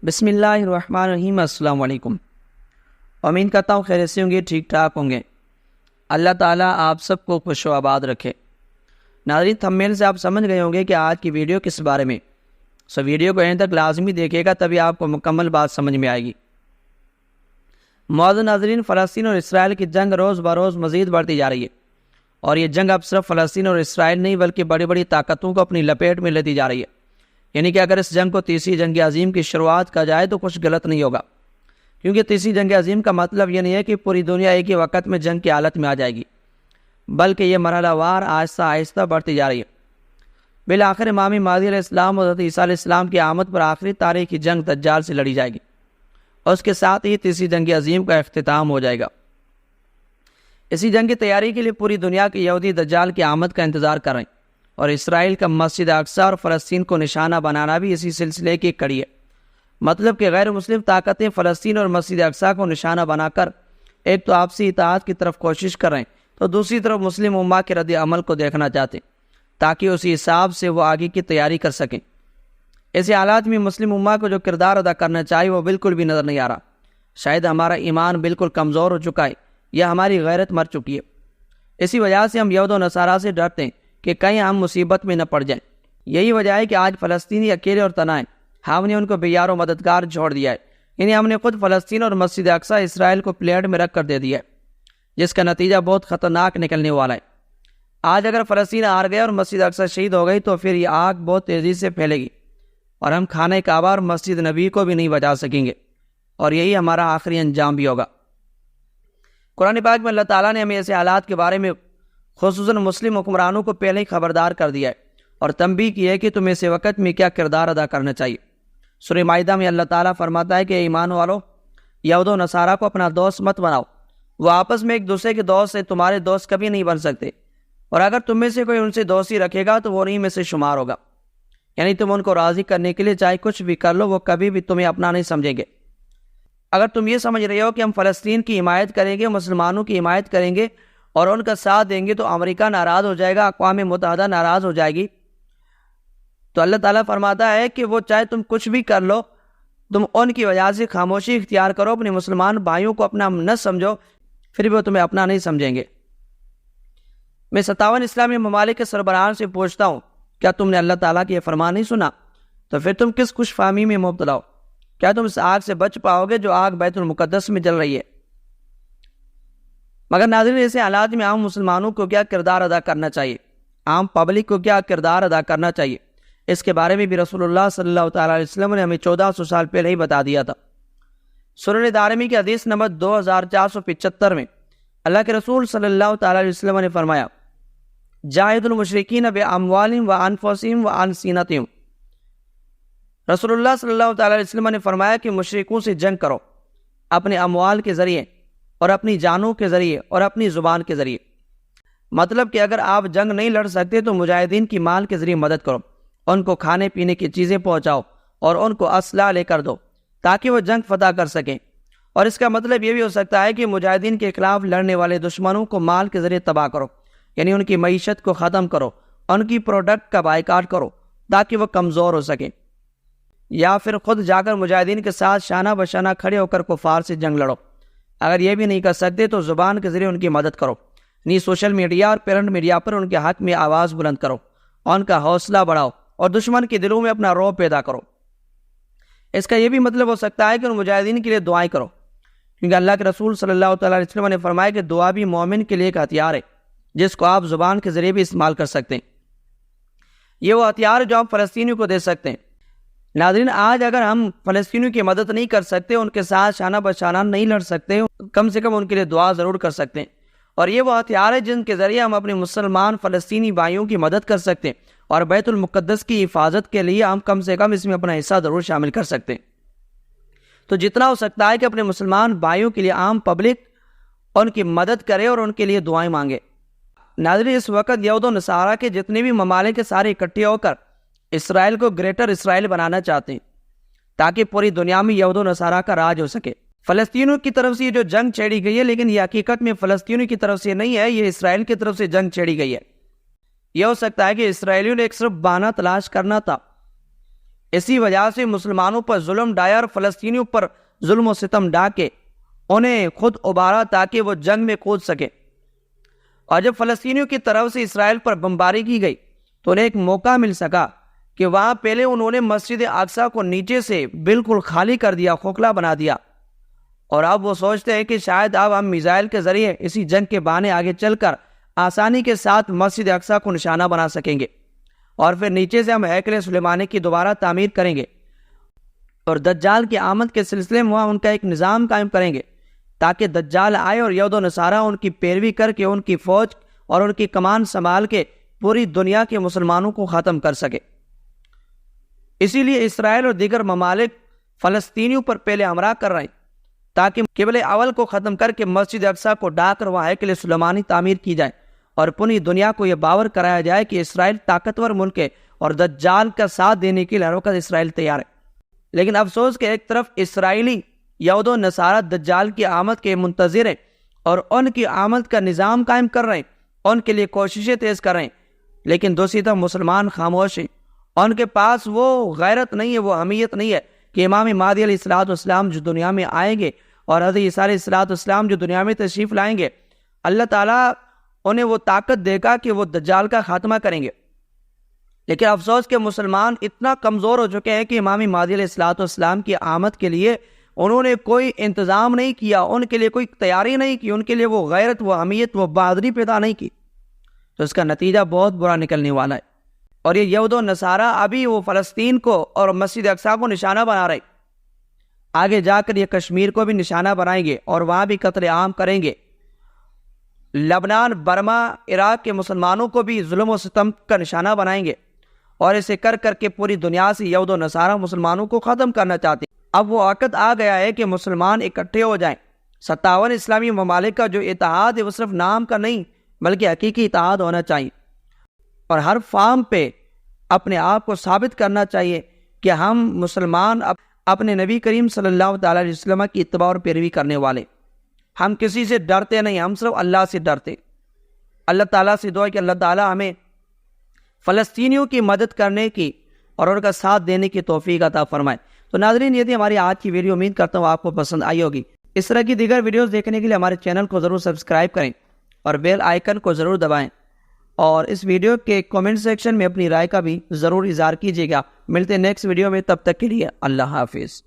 بسم اللہ الرحمن الرحیم۔ السلام علیکم۔ امید کرتا ہوں خیریت سے ہوں گے، ٹھیک ٹھاک ہوں گے۔ اللہ تعالیٰ آپ سب کو خوش و آباد رکھے۔ ناظرین، تھمبنیل سے آپ سمجھ گئے ہوں گے کہ آج کی ویڈیو کس بارے میں، ویڈیو کو اینڈ تک لازمی دیکھیے گا، تبھی آپ کو مکمل بات سمجھ میں آئے گی۔ معزز ناظرین، فلسطین اور اسرائیل کی جنگ روز بروز مزید بڑھتی جا رہی ہے، اور یہ جنگ اب صرف فلسطین اور اسرائیل نہیں بلکہ بڑی بڑی طاقتوں کو اپنی لپیٹ میں لیتی جا رہی ہے۔ یعنی کہ اگر اس جنگ کو تیسری جنگ عظیم کی شروعات کہا جائے تو کچھ غلط نہیں ہوگا، کیونکہ تیسری جنگ عظیم کا مطلب یہ نہیں ہے کہ پوری دنیا ایک ہی وقت میں جنگ کی حالت میں آ جائے گی، بلکہ یہ مرحلہ وار آہستہ آہستہ بڑھتی جا رہی ہے۔ بالآخر امام مہدی علیہ السلام اور حضرت عیسیٰ علیہ السلام کی آمد پر آخری تاریخی جنگ دجال سے لڑی جائے گی، اور اس کے ساتھ ہی تیسری جنگ عظیم کا اختتام ہو جائے گا۔ اسی جنگ کی تیاری کے لیے پوری دنیا کے یہودی دجال کی آمد کا انتظار کر رہے ہیں، اور اسرائیل کا مسجد اقصی اور فلسطین کو نشانہ بنانا بھی اسی سلسلے کی ایک کڑی ہے۔ مطلب کہ غیر مسلم طاقتیں فلسطین اور مسجد اقصی کو نشانہ بنا کر ایک تو آپسی اطاعت کی طرف کوشش کر رہے ہیں، تو دوسری طرف مسلم امہ کے رد عمل کو دیکھنا چاہتے ہیں تاکہ اسی حساب سے وہ آگے کی تیاری کر سکیں۔ ایسے حالات میں مسلم امہ کو جو کردار ادا کرنا چاہیے وہ بالکل بھی نظر نہیں آ رہا۔ شاید ہمارا ایمان بالکل کمزور ہو چکا ہے یا ہماری غیرت مر چکی ہے۔ اسی وجہ سے ہم یہود و نصارہ سے ڈرتے ہیں کہ کہیں ہم مصیبت میں نہ پڑ جائیں۔ یہی وجہ ہے کہ آج فلسطینی اکیلے اور تنہا ہیں۔ ہم نے ان کو بے یار و مددگار چھوڑ دیا ہے، یعنی ہم نے خود فلسطین اور مسجد اقصی اسرائیل کو پلیٹ میں رکھ کر دے دیا ہے، جس کا نتیجہ بہت خطرناک نکلنے والا ہے۔ آج اگر فلسطین ہار گیا اور مسجد اقصی شہید ہو گئی تو پھر یہ آگ بہت تیزی سے پھیلے گی، اور ہم خانہ کعبہ اور مسجد نبی کو بھی نہیں بچا سکیں گے، اور یہی ہمارا آخری انجام بھی ہوگا۔ قرآن پاک میں اللہ تعالیٰ نے ہمیں ایسے حالات کے بارے میں خصوصاً مسلم حکمرانوں کو پہلے ہی خبردار کر دیا ہے اور تنبیہ کی ہے کہ تمہیں اس وقت میں کیا کردار ادا کرنا چاہیے۔ سورہ مائدہ میں اللہ تعالیٰ فرماتا ہے کہ ایمان والو، یہود و نصارہ کو اپنا دوست مت بناؤ، وہ آپس میں ایک دوسرے کے دوست سے تمہارے دوست کبھی نہیں بن سکتے، اور اگر تم میں سے کوئی ان سے دوستی رکھے گا تو وہ انہیں میں سے شمار ہوگا۔ یعنی تم ان کو راضی کرنے کے لیے چاہے کچھ بھی کر لو، وہ کبھی بھی تمہیں اپنا نہیں سمجھیں گے۔ اگر تم یہ سمجھ رہے ہو کہ ہم فلسطین کی حمایت کریں گے، مسلمانوں کی حمایت کریں گے اور ان کا ساتھ دیں گے تو امریکہ ناراض ہو جائے گا، اقوام متحدہ ناراض ہو جائے گی، تو اللہ تعالیٰ فرماتا ہے کہ وہ چاہے تم کچھ بھی کر لو، تم ان کی وجہ سے خاموشی اختیار کرو، اپنے مسلمان بھائیوں کو اپنا نہ سمجھو، پھر بھی وہ تمہیں اپنا نہیں سمجھیں گے۔ میں 57 اسلامی ممالک کے سربراہان سے پوچھتا ہوں، کیا تم نے اللہ تعالیٰ کی یہ فرمان نہیں سنا؟ تو پھر تم کس خوش فہمی میں مبتلا ہو؟ کیا تم اس آگ سے بچ پاؤ گے جو آگ بیت المقدس میں جل رہی ہے؟ مگر ناظرین، ایسے حالات میں عام مسلمانوں کو کیا کردار ادا کرنا چاہیے، عام پبلک کو کیا کردار ادا کرنا چاہیے، اس کے بارے میں بھی رسول اللہ صلی اللہ تعالیٰ علیہ وسلم نے ہمیں 1400 سال پہلے ہی بتا دیا تھا۔ سنن دارمی کی حدیث نمبر 2475 میں اللہ کے رسول صلی اللہ تعالیٰ علیہ وسلم نے فرمایا، جاہد المشرکین باموالہم وانفسہم والسنتہم۔ رسول اللہ صلی اللہ تعالیٰ علیہ وسلم نے فرمایا کہ مشرکوں سے جنگ کرو، اپنے اموال کے ذریعے اور اپنی جانوں کے ذریعے اور اپنی زبان کے ذریعے۔ مطلب کہ اگر آپ جنگ نہیں لڑ سکتے تو مجاہدین کی مال کے ذریعے مدد کرو، ان کو کھانے پینے کی چیزیں پہنچاؤ اور ان کو اسلحہ لے کر دو تاکہ وہ جنگ فتح کر سکیں۔ اور اس کا مطلب یہ بھی ہو سکتا ہے کہ مجاہدین کے خلاف لڑنے والے دشمنوں کو مال کے ذریعے تباہ کرو، یعنی ان کی معیشت کو ختم کرو، ان کی پروڈکٹ کا بائیکاٹ کرو تاکہ وہ کمزور ہو سکیں، یا پھر خود جا کر مجاہدین کے ساتھ شانہ بشانہ کھڑے ہو کر کفار سے جنگ لڑو۔ اگر یہ بھی نہیں کر سکتے تو زبان کے ذریعے ان کی مدد کرو، یعنی سوشل میڈیا اور پرنٹ میڈیا پر ان کے حق میں آواز بلند کرو، ان کا حوصلہ بڑھاؤ اور دشمن کے دلوں میں اپنا رعب پیدا کرو۔ اس کا یہ بھی مطلب ہو سکتا ہے کہ ان مجاہدین کے لیے دعائیں کرو، کیونکہ اللہ کے رسول صلی اللہ تعالیٰ علیہ وسلم نے فرمایا کہ دعا بھی مومن کے لیے ایک ہتھیار ہے جس کو آپ زبان کے ذریعے بھی استعمال کر سکتے ہیں۔ یہ وہ ہتھیار جو آپ فلسطینیوں کو دے سکتے ہیں۔ ناظرین، آج اگر ہم فلسطینیوں کی مدد نہیں کر سکتے، ان کے ساتھ شانہ بشانہ نہیں لڑ سکتے، کم سے کم ان کے لیے دعا ضرور کر سکتے ہیں، اور یہ وہ ہتھیار ہے جن کے ذریعے ہم اپنے مسلمان فلسطینی بھائیوں کی مدد کر سکتے ہیں، اور بیت المقدس کی حفاظت کے لیے ہم کم سے کم اس میں اپنا حصہ ضرور شامل کر سکتے ہیں۔ تو جتنا ہو سکتا ہے کہ اپنے مسلمان بھائیوں کے لیے عام پبلک ان کی مدد کرے اور ان کے لیے دعائیں مانگے۔ ناظرین، اس وقت یہود و نصارہ کے جتنے بھی ممالک کے سارے اکٹھے ہو کر اسرائیل کو گریٹر اسرائیل بنانا چاہتے ہیں تاکہ پوری دنیا میں یہود و نصارہ کا راج ہو سکے۔ فلسطینیوں کی طرف سے یہ جو جنگ چھیڑی گئی ہے، لیکن یہ حقیقت میں فلسطینیوں کی طرف سے نہیں ہے، یہ اسرائیل کی طرف سے جنگ چھیڑی گئی ہے۔ یہ ہو سکتا ہے کہ اسرائیلیوں نے ایک صرف بہانہ تلاش کرنا تھا، اسی وجہ سے مسلمانوں پر ظلم ڈایا اور فلسطینیوں پر ظلم و ستم ڈھا کے انہیں خود ابھارا تاکہ وہ جنگ میں کود سکے۔ اور جب فلسطینیوں کی طرف سے اسرائیل پر بمباری کی گئی تو انہیں ایک موقع مل سکا کہ وہاں پہلے انہوں نے مسجد اقصیٰ کو نیچے سے بالکل خالی کر دیا، کھوکھلا بنا دیا، اور اب وہ سوچتے ہیں کہ شاید اب ہم میزائل کے ذریعے اسی جنگ کے بہانے آگے چل کر آسانی کے ساتھ مسجد اقصیٰ کو نشانہ بنا سکیں گے، اور پھر نیچے سے ہم ہیکل سلیمانی کی دوبارہ تعمیر کریں گے، اور دجال کی آمد کے سلسلے میں وہاں ان کا ایک نظام قائم کریں گے تاکہ دجال آئے اور یہود و نصارہ ان کی پیروی کر کے ان کی فوج اور ان کی کمان سنبھال کے پوری دنیا کے مسلمانوں کو ختم کر سکے۔ اسی لیے اسرائیل اور دیگر ممالک فلسطینیوں پر پہلے حملہ کر رہے ہیں تاکہ قبلہ اول کو ختم کر کے مسجد اقصیٰ کو ڈھا کر وہاں ہیکل سلیمانی تعمیر کی جائے اور پوری دنیا کو یہ باور کرایا جائے کہ اسرائیل طاقتور ملک ہے اور دجال کا ساتھ دینے کے لیے ہر وقت اسرائیل تیار ہے۔ لیکن افسوس کہ ایک طرف اسرائیلی یہود و نصارہ دجال کی آمد کے منتظر ہیں اور ان کی آمد کا نظام قائم کر رہے ہیں، ان کے لیے کوششیں تیز کر رہے ہیں، لیکن دوسری طرف مسلمان خاموش ہیں، ان کے پاس وہ غیرت نہیں ہے، وہ اہمیت نہیں ہے کہ امام مہدی علیہ السلام جو دنیا میں آئیں گے اور حضرت عیسیٰ علیہ السلام جو دنیا میں تشریف لائیں گے، اللہ تعالیٰ انہیں وہ طاقت دے گا کہ وہ دجال کا خاتمہ کریں گے۔ لیکن افسوس کہ مسلمان اتنا کمزور ہو چکے ہیں کہ امام مہدی علیہ السلام کی آمد کے لیے انہوں نے کوئی انتظام نہیں کیا، ان کے لیے کوئی تیاری نہیں کی، ان کے لیے وہ غیرت، وہ اہمیت، وہ بہادری پیدا نہیں کی، تو اس کا نتیجہ بہت برا نکلنے والا ہے۔ اور یہ یہود و نصارہ ابھی وہ فلسطین کو اور مسجد اقصیٰ کو نشانہ بنا رہے، آگے جا کر یہ کشمیر کو بھی نشانہ بنائیں گے اور وہاں بھی قتل عام کریں گے، لبنان، برما، عراق کے مسلمانوں کو بھی ظلم و ستم کا نشانہ بنائیں گے، اور اسے کر کر کے پوری دنیا سے یہود و نصارہ مسلمانوں کو ختم کرنا چاہتے ہیں۔ اب وہ وقت آ گیا ہے کہ مسلمان اکٹھے ہو جائیں۔ 57 اسلامی ممالک کا جو اتحاد ہے وہ صرف نام کا نہیں بلکہ حقیقی اتحاد ہونا چاہیے، اور ہر فارم پہ اپنے آپ کو ثابت کرنا چاہیے کہ ہم مسلمان اپنے نبی کریم صلی اللہ تعالیٰ علیہ وسلم کی اتباع اور پیروی کرنے والے، ہم کسی سے ڈرتے نہیں، ہم صرف اللہ سے ڈرتے۔ اللہ تعالیٰ سے دعا کہ اللہ تعالیٰ ہمیں فلسطینیوں کی مدد کرنے کی اور ان کا ساتھ دینے کی توفیق عطا فرمائے۔ تو ناظرین، یہ تھی ہماری آج کی ویڈیو، امید کرتا ہوں آپ کو پسند آئی ہوگی۔ اس طرح کی دیگر ویڈیوز دیکھنے کے لیے ہمارے چینل کو ضرور سبسکرائب کریں اور بیل آئیکن کو ضرور دبائیں، اور اس ویڈیو کے کامنٹ سیکشن میں اپنی رائے کا بھی ضرور اظہار کیجیے گا۔ ملتے ہیں نیکسٹ ویڈیو میں، تب تک کے لیے اللہ حافظ۔